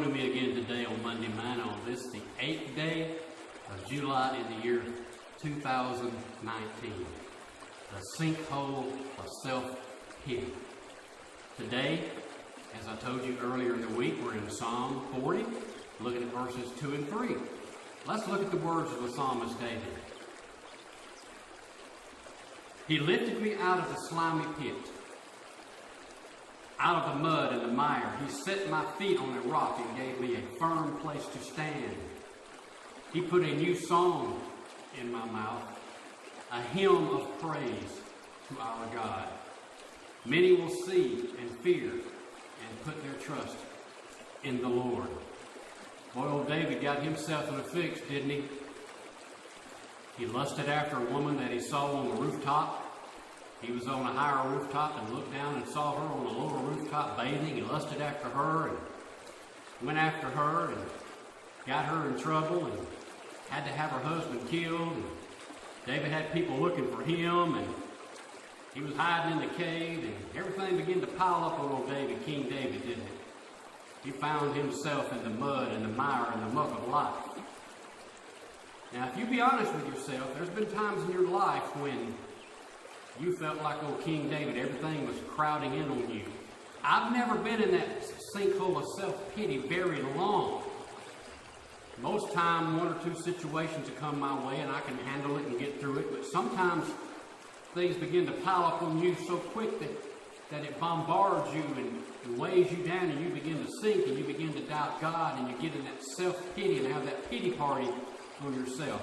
joining me again today on Monday Manna on this, the 8th day of July in the year 2019. The sinkhole of self-pity. Today, as I told you earlier in the week, we're in Psalm 40, looking at verses 2 and 3. Let's look at the words of the psalmist David. He lifted me out of the slimy pit, out of the mud and the mire. He set my feet on a rock and gave me a firm place to stand. He put a new song in my mouth, a hymn of praise to our God. Many will see and fear and put their trust in the Lord. Boy, old David got himself in a fix, didn't he? He lusted after a woman that he saw on the rooftop. He was on a higher rooftop and looked down and saw her on a lower rooftop bathing. He lusted after her and went after her and got her in trouble and had to have her husband killed. And David had people looking for him, and he was hiding in the cave, and everything began to pile up on old David, King David, didn't it? He found himself in the mud and the mire and the muck of life. Now, if you be honest with yourself, there's been times in your life when you felt like old King David, everything was crowding in on you. I've never been in that sinkhole of self-pity very long. Most time, one or two situations have come my way and I can handle it and get through it, but sometimes things begin to pile up on you so quick that it bombards you and weighs you down, and you begin to sink and you begin to doubt God, and you get in that self-pity and have that pity party on yourself.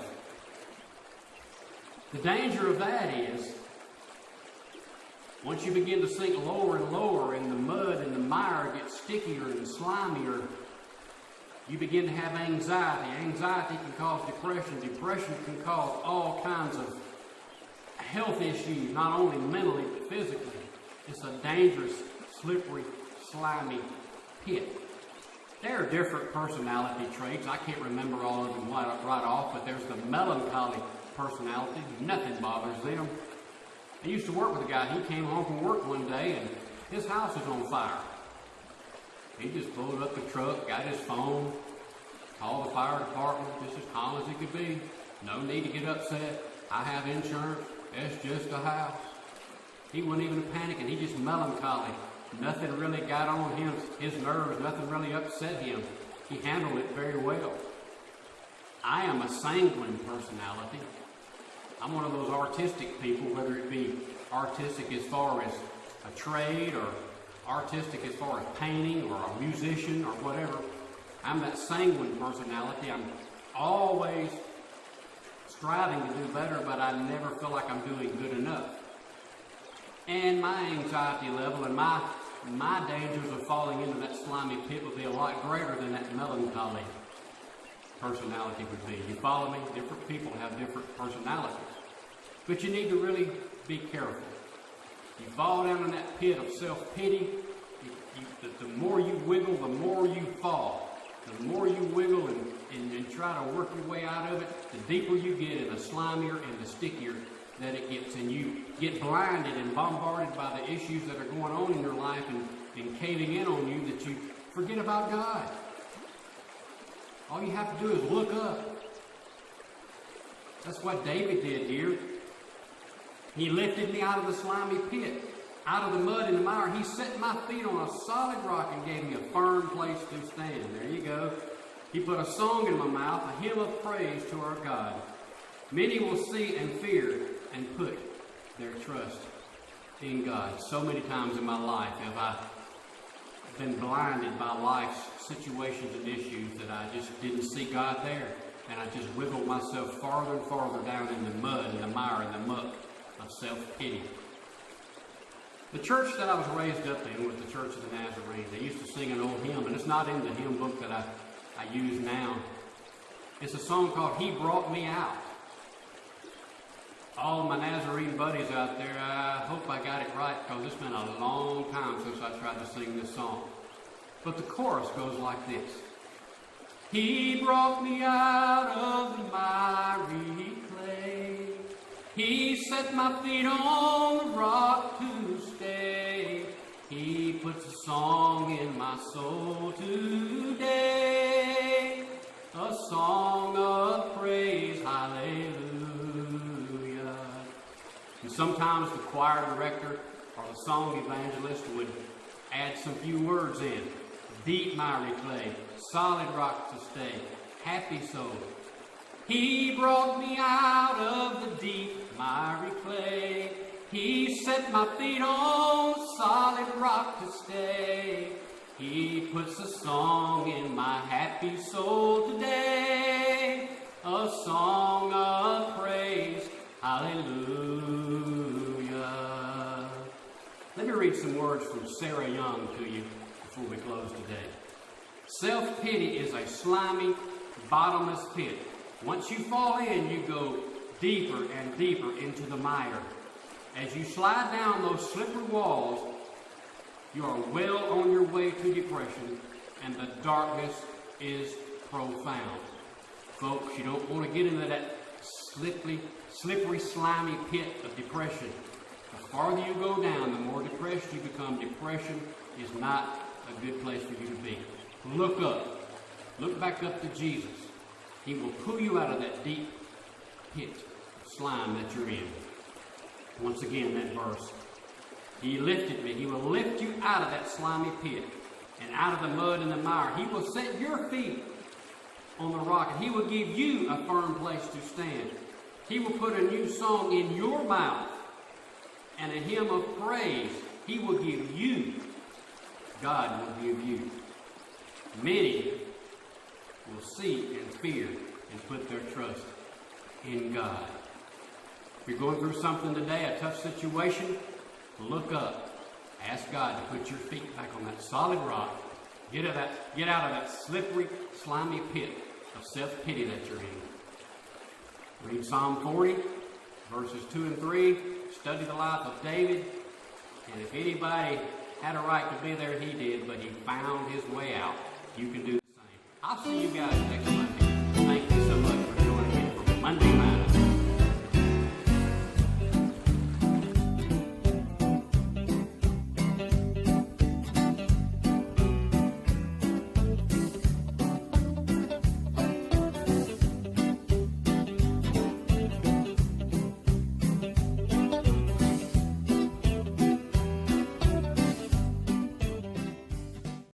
The danger of that is, once you begin to sink lower and lower and the mud and the mire gets stickier and slimier, you begin to have anxiety. Anxiety can cause depression. Depression can cause all kinds of health issues, not only mentally but physically. It's a dangerous, slippery, slimy pit. There are different personality traits. I can't remember all of them right off, but there's the melancholy personality. Nothing bothers them. I used to work with a guy. He came home from work one day and his house was on fire. He just pulled up the truck, got his phone, called the fire department, just as calm as he could be. No need to get upset. I have insurance. It's just a house. He wasn't even panicking. He just melancholy. Nothing really got on him, his nerves. Nothing really upset him. He handled it very well. I am a sanguine personality. I'm one of those artistic people, whether it be artistic as far as a trade or artistic as far as painting or a musician or whatever. I'm that sanguine personality. I'm always striving to do better, but I never feel like I'm doing good enough. And my anxiety level and my dangers of falling into that slimy pit would be a lot greater than that melancholy personality would be. You follow me? Different people have different personalities. But you need to really be careful. You fall down in that pit of self-pity, the more you wiggle, the more you fall. The more you wiggle and try to work your way out of it, the deeper you get and the slimier and the stickier that it gets. And you get blinded and bombarded by the issues that are going on in your life and caving in on you that you forget about God. All you have to do is look up. That's what David did here. He lifted me out of the slimy pit, out of the mud and the mire. He set my feet on a solid rock and gave me a firm place to stand. There you go. He put a song in my mouth, a hymn of praise to our God. Many will see and fear and put their trust in God. So many times in my life have I been blinded by life's situations and issues that I just didn't see God there. And I just wiggled myself farther and farther down in the mud and the mire and the muck of self-pity. The church that I was raised up in was the Church of the Nazarene. They used to sing an old hymn, and it's not in the hymn book that I use now. It's a song called He Brought Me Out. All of my Nazarene buddies out there, I hope I got it right, because it's been a long time since I tried to sing this song. But the chorus goes like this. He brought me out of the miry clay. He set my feet on the rock to stay. He puts a song in my soul today. sometimes the choir director or the song evangelist would add some few words in. Deep miry clay, solid rock to stay, happy soul. He brought me out of the deep miry clay. He set my feet on solid rock to stay. He puts a song in my happy soul today, a song of praise, hallelujah. Let me read some words from Sarah Young to you before we close today. Self-pity is a slimy, bottomless pit. Once you fall in, you go deeper and deeper into the mire. As you slide down those slippery walls, you are well on your way to depression, and the darkness is profound. Folks, you don't want to get into that slippery, slimy pit of depression. The farther you go down, the more depressed you become. Depression is not a good place for you to be. Look up. Look back up to Jesus. He will pull you out of that deep pit of slime that you're in. Once again, that verse. He lifted me. He will lift you out of that slimy pit and out of the mud and the mire. He will set your feet on the rock, and He will give you a firm place to stand. He will put a new song in your mouth and a hymn of praise He will give you. God will give you. Many will see and fear and put their trust in God. If you're going through something today, a tough situation, look up. Ask God to put your feet back on that solid rock. Get out of that slippery, slimy pit of self-pity that you're in. Read Psalm 40, verses 2 and 3. Study the life of David. And if anybody had a right to be there, he did, but he found his way out. You can do the same. I'll see you guys next week.